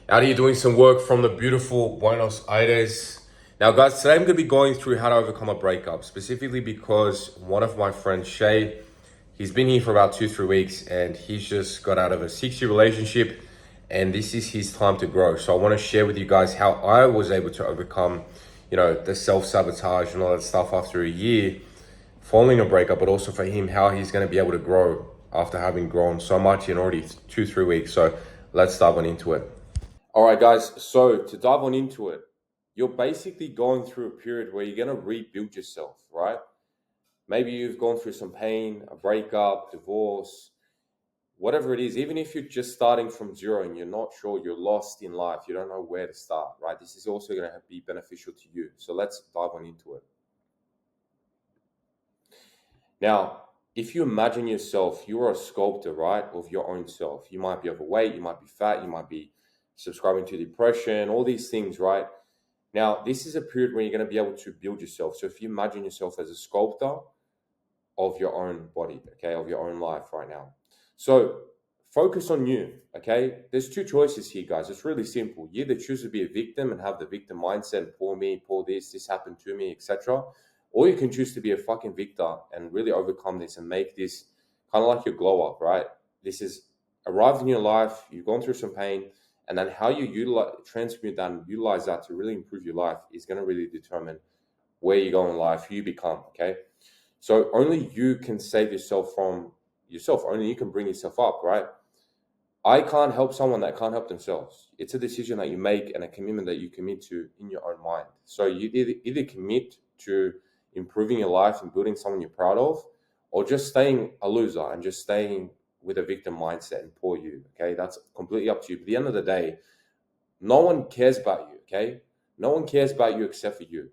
Out here doing some work from the beautiful Buenos Aires. Now, guys, today I'm going to be going through how to overcome a breakup, specifically because one of my friends, Shay, he's been here for about 2-3 weeks and he's just got out of a 6-year relationship and this is his time to grow. So I want to share with you guys how I was able to overcome, the self-sabotage and all that stuff after a year following a breakup, but also for him, how he's going to be able to grow after having grown so much in already 2-3 weeks. So let's dive on into it. All right, guys. So to dive on into it, you're basically going through a period where you're going to rebuild yourself, right? Maybe you've gone through some pain, a breakup, divorce, whatever it is. Even if you're just starting from zero and you're not sure, you're lost in life, you don't know where to start, right? This is also going to be beneficial to you. So let's dive on into it. Now, if you imagine yourself, you're a sculptor, right, of your own self. You might be overweight, you might be fat, you might be subscribing to depression, all these things, right? Now, this is a period where you're going to be able to build yourself. So if you imagine yourself as a sculptor of your own body, okay, of your own life right now. So focus on you, okay? There's two choices here, guys. It's really simple. You either choose to be a victim and have the victim mindset, poor me, poor this happened to me, etc. Or you can choose to be a fucking victor and really overcome this and make this kind of like your glow up, right? This is arrived in your life, you've gone through some pain, and then how you transmute that and utilize that to really improve your life is going to really determine where you go in life, who you become, okay? So only you can save yourself from yourself. Only you can bring yourself up, right? I can't help someone that can't help themselves. It's a decision that you make and a commitment that you commit to in your own mind. So you either commit to improving your life and building someone you're proud of, or just staying a loser and just staying with a victim mindset and poor you. Okay, that's completely up to you. But at the end of the day, no one cares about you. Okay, no one cares about you except for you.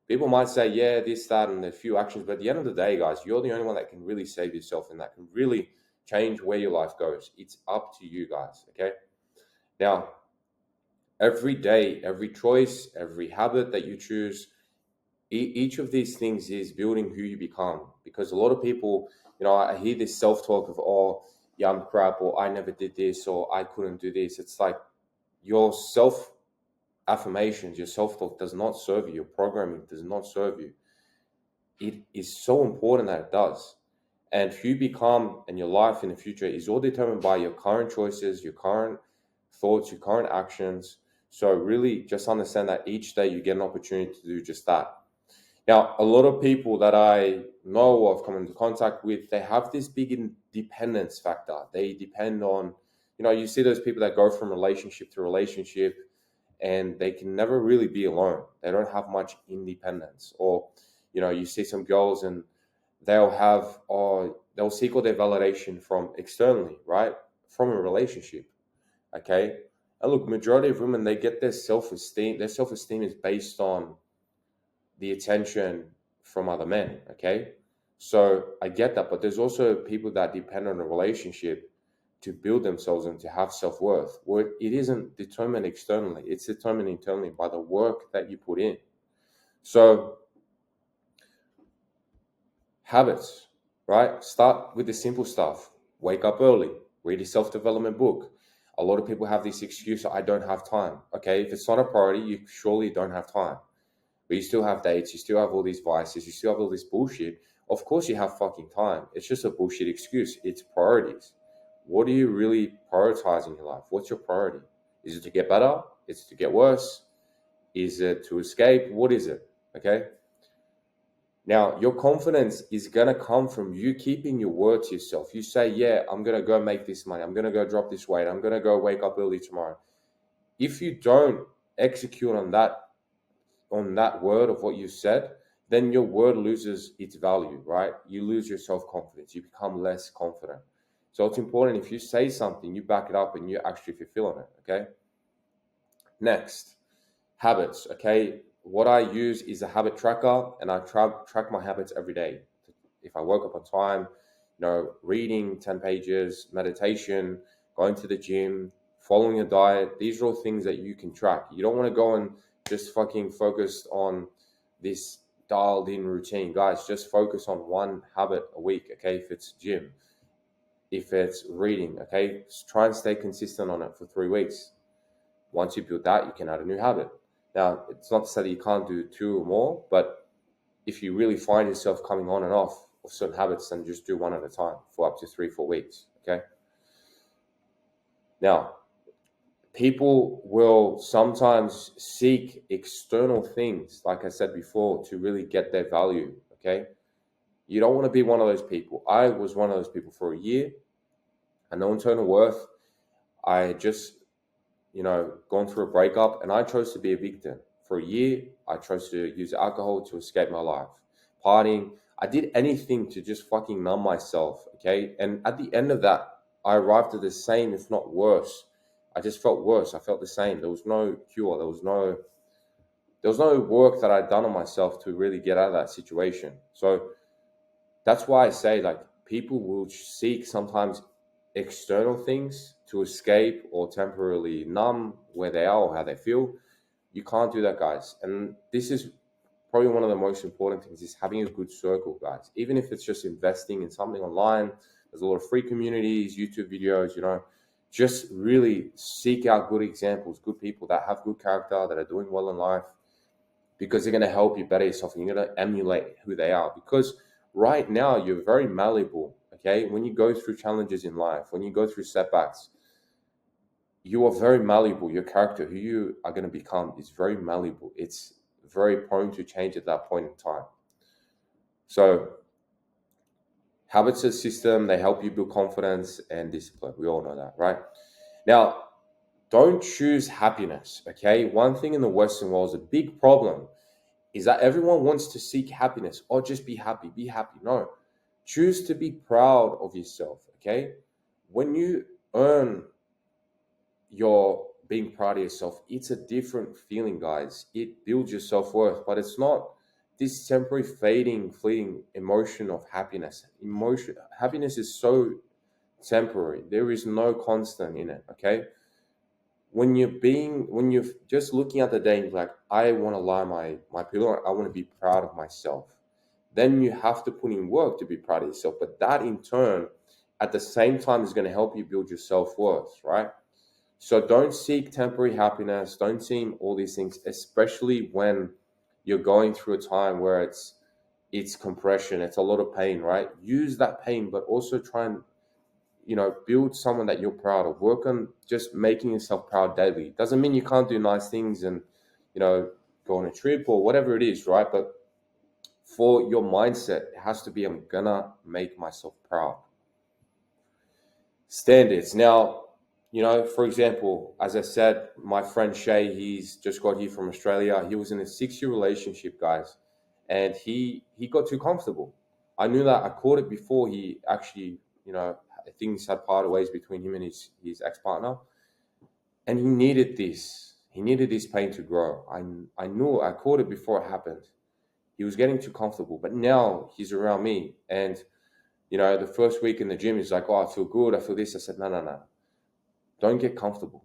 People might say, yeah, this, that, and a few actions, but at the end of the day, guys, you're the only one that can really save yourself and that can really change where your life goes. It's up to you guys, okay? Now, every day, every choice, every habit that you choose, each of these things is building who you become. Because a lot of people, I hear this self-talk of, oh, yeah, I'm crap, or I never did this, or I couldn't do this. It's like your self-affirmations, your self-talk does not serve you. Your programming does not serve you. It is so important that it does. And who you become and your life in the future is all determined by your current choices, your current thoughts, your current actions. So really just understand that each day you get an opportunity to do just that. Now, a lot of people that I know or have come into contact with, they have this big independence factor. They depend on, you see those people that go from relationship to relationship and they can never really be alone. They don't have much independence. Or, you see some girls and they'll seek all their validation from externally, right? From a relationship. Okay. And look, majority of women, they get their self-esteem. Their self-esteem is based on the attention from other men. Okay. So I get that, but there's also people that depend on a relationship to build themselves and to have self-worth. Where it isn't determined externally, it's determined internally by the work that you put in. So habits, right? Start with the simple stuff. Wake up early, read a self-development book. A lot of people have this excuse, I don't have time. Okay, if it's not a priority, you surely don't have time. But you still have dates, you still have all these vices, you still have all this bullshit. Of course you have fucking time. It's just a bullshit excuse. It's priorities. What do you really prioritize in your life? What's your priority? Is it to get better? Is it to get worse? Is it to escape? What is it? Okay. Now, your confidence is going to come from you keeping your word to yourself. You say, yeah, I'm going to go make this money. I'm going to go drop this weight. I'm going to go wake up early tomorrow. If you don't execute on that word of what you said, then your word loses its value, right? You lose your self-confidence. You become less confident. So it's important if you say something, you back it up and you actually fulfill on it, okay? Next, habits, okay? What I use is a habit tracker and I track my habits every day. If I woke up on time, reading 10 pages, meditation, going to the gym, following a diet, these are all things that you can track. You don't want to go and just fucking focus on this dialed in routine. Guys, just focus on one habit a week, okay? If it's gym, if it's reading, okay? Just try and stay consistent on it for 3 weeks. Once you build that, you can add a new habit. Now, it's not to say that you can't do two or more, but if you really find yourself coming on and off of certain habits, then just do one at a time for up to 3-4 weeks. Okay. Now, people will sometimes seek external things, like I said before, to really get their value. Okay. You don't want to be one of those people. I was one of those people for a year. I know internal worth. I had just, gone through a breakup, and I chose to be a victim. For a year, I chose to use alcohol to escape my life. Partying. I did anything to just fucking numb myself. Okay. And at the end of that, I arrived at the same, if not worse. I just felt worse. I felt the same. There was no cure. There was no work that I'd done on myself to really get out of that situation. So that's why I say, like, people will seek sometimes external things to escape or temporarily numb where they are or how they feel. You can't do that, guys. And this is probably one of the most important things, is having a good circle, guys. Even if it's just investing in something online, there's a lot of free communities, YouTube videos, just really seek out good examples, good people that have good character, that are doing well in life, because they're going to help you better yourself, and you're going to emulate who they are. Because right now you're very malleable. Okay. When you go through challenges in life, when you go through setbacks, you are very malleable. Your character, who you are going to become, is very malleable. It's very prone to change at that point in time. So habits a system, they help you build confidence and discipline. We all know that, right? Now, don't choose happiness. Okay. One thing in the Western world is a big problem, is that everyone wants to seek happiness, or just be happy, be happy. No, choose to be proud of yourself. Okay. When you earn your being proud of yourself, it's a different feeling, guys. It builds your self-worth, but it's not this temporary fleeting emotion of happiness. Happiness is so temporary. There is no constant in it. Okay. When you're just looking at the day and like, I want to lie my pillow, I want to be proud of myself, then you have to put in work to be proud of yourself. But that in turn, at the same time, is going to help you build your self-worth, right? So don't seek temporary happiness, don't seek all these things, especially when you're going through a time where it's compression, it's a lot of pain, right? Use that pain, but also try and build someone that you're proud of. Work on just making yourself proud daily. Doesn't mean you can't do nice things and go on a trip or whatever it is, right? But for your mindset, it has to be, I'm gonna make myself proud. Standards. Now, for example, as I said, my friend Shay, he's just got here from Australia. He was in a 6-year relationship, guys, and he got too comfortable. I knew that. I caught it before he actually, things had parted ways between him and his ex-partner, and he needed this. He needed this pain to grow. I knew. I caught it before it happened. He was getting too comfortable, but now he's around me, and the first week in the gym, he's like, "Oh, I feel good. I feel this." I said, "No, no, no. Don't get comfortable.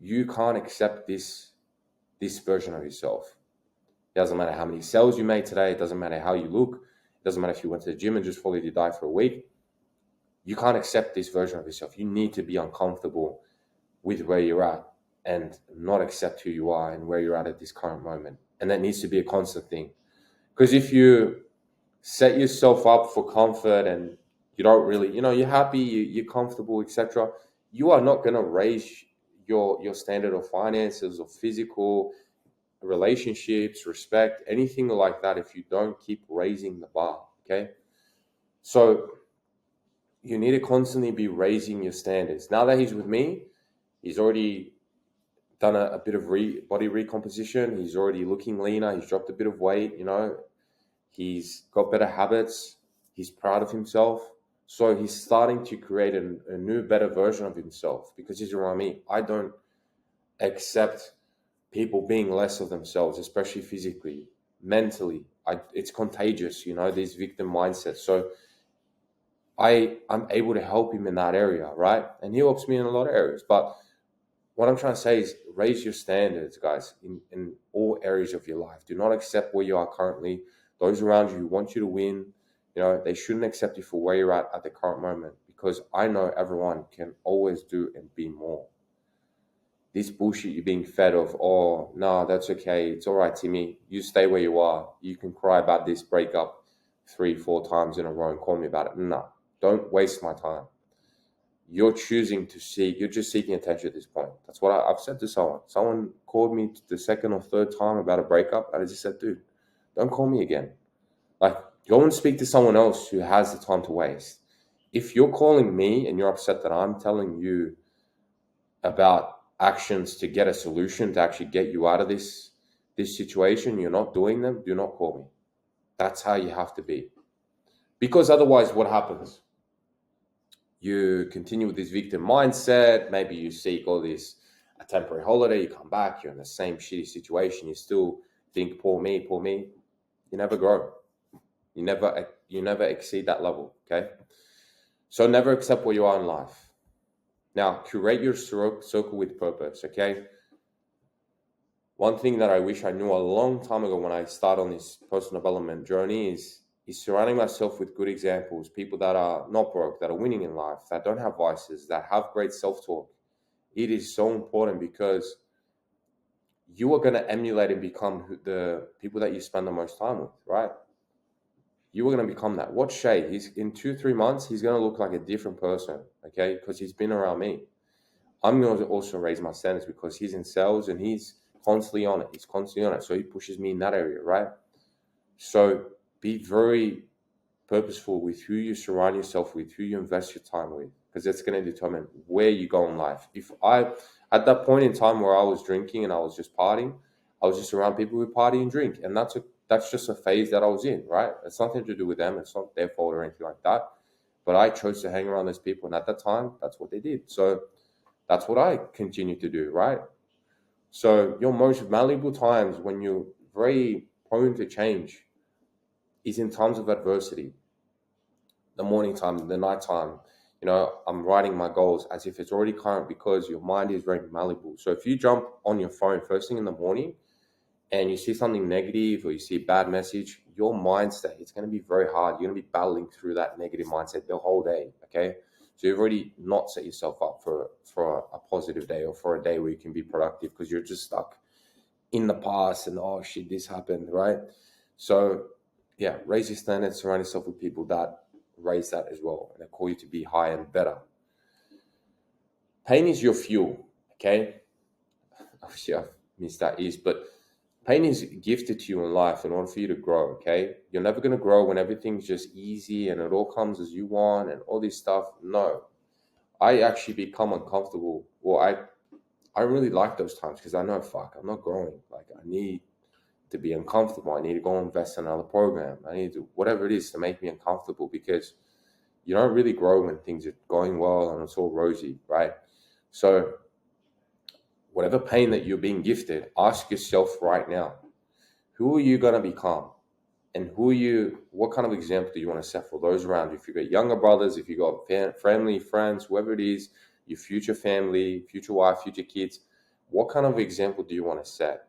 You can't accept this version of yourself. It doesn't matter how many sales you made today. It doesn't matter how you look. It doesn't matter if you went to the gym and just followed your diet for a week. You can't accept this version of yourself. You need to be uncomfortable with where you're at and not accept who you are and where you're at this current moment. And that needs to be a constant thing. Because if you set yourself up for comfort and you don't really, you're happy, you're comfortable, etc., you are not going to raise your standard of finances or physical relationships, respect, anything like that, if you don't keep raising the bar. Okay. So you need to constantly be raising your standards. Now that he's with me, he's already done a bit of body recomposition. He's already looking leaner. He's dropped a bit of weight, he's got better habits. He's proud of himself. So he's starting to create a new, better version of himself, because he's around me. I don't accept people being less of themselves, especially physically, mentally. It's contagious, these victim mindsets. So I'm able to help him in that area, right? And he helps me in a lot of areas. But what I'm trying to say is raise your standards, guys, in all areas of your life. Do not accept where you are currently. Those around you who want you to win, they shouldn't accept you for where you're at the current moment, because I know everyone can always do and be more. this bullshit you're being fed of, oh, no, that's okay. It's all right, Timmy. You stay where you are. You can cry about this breakup 3-4 times in a row and call me about it. No, don't waste my time. You're choosing to seek, you're just seeking attention at this point. That's what I've said to someone. Someone called me the second or third time about a breakup, and I just said, dude, don't call me again. Like, go and speak to someone else who has the time to waste. If you're calling me and you're upset that I'm telling you about actions to get a solution to actually get you out of this situation, you're not doing them, do not call me. That's how you have to be. Because otherwise, what happens? You continue with this victim mindset. Maybe you seek all this a temporary holiday, you come back, you're in the same shitty situation, you still think, poor me, poor me. You never grow. You never exceed that level, okay? So never accept where you are in life. Now, curate your circle with purpose, okay? One thing that I wish I knew a long time ago when I started on this personal development journey is surrounding myself with good examples, people that are not broke, that are winning in life, that don't have vices, that have great self-talk. It is so important because you are going to emulate and become the people that you spend the most time with, right? You are going to become that. Watch Shay. He's in 2-3 months, he's going to look like a different person, okay? Because he's been around me. I'm going to also raise my standards because he's in sales and he's constantly on it. He's constantly on it. So he pushes me in that area, right? So be very purposeful with who you surround yourself with, who you invest your time with, because that's going to determine where you go in life. If I, at that point in time where I was drinking and I was just partying, I was just around people who party and drink. And that's just a phase that I was in, right? It's nothing to do with them. It's not their fault or anything like that. But I chose to hang around those people. And at that time, that's what they did. So that's what I continue to do, right? So your most valuable times when you're very prone to change is in times of adversity. The morning time, the night time, I'm writing my goals as if it's already current because your mind is very malleable. So if you jump on your phone first thing in the morning and you see something negative or you see a bad message, your mind state, it's going to be very hard. You're going to be battling through that negative mindset the whole day, okay? So you've already not set yourself up for a positive day or for a day where you can be productive because you're just stuck in the past and, oh shit, this happened, right? So yeah, raise your standards, surround yourself with people that raise that as well, and they call you to be higher and better. Pain is your fuel, okay? Obviously, I've missed that but pain is gifted to you in life in order for you to grow, okay? You're never going to grow when everything's just easy and it all comes as you want and all this stuff. No. I actually become uncomfortable. Well, I really like those times because I know, fuck, I'm not growing. Like, I need to be uncomfortable. I need to go invest in another program. I need to, whatever it is to make me uncomfortable because you don't really grow when things are going well and it's all rosy, right? So whatever pain that you're being gifted, ask yourself right now, who are you going to become? And what kind of example do you want to set for those around you? If you've got younger brothers, if you've got family, friends, whoever it is, your future family, future wife, future kids, what kind of example do you want to set?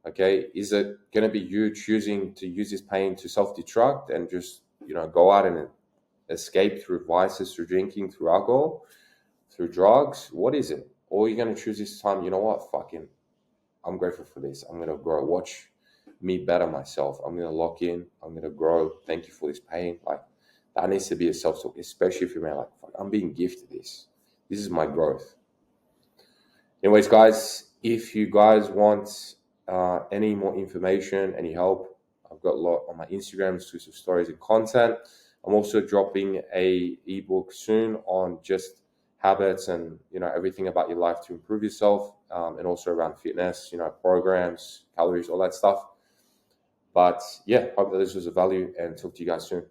Okay, is it going to be you choosing to use this pain to self-destruct and just, go out and escape through vices, through drinking, through alcohol, through drugs? What is it? Or you're going to choose this time, you know what, fucking, I'm grateful for this. I'm going to grow. Watch me better myself. I'm going to lock in. I'm going to grow. Thank you for this pain. Like, that needs to be a self-talk, especially if you're like, fuck, I'm being gifted this. This is my growth. Anyways, guys, if you guys want any more information, any help, I've got a lot on my Instagram, exclusive stories and content. I'm also dropping a ebook soon on just habits and everything about your life to improve yourself, and also around fitness, programs, calories, all that stuff. But yeah, hope that this was of value and talk to you guys soon.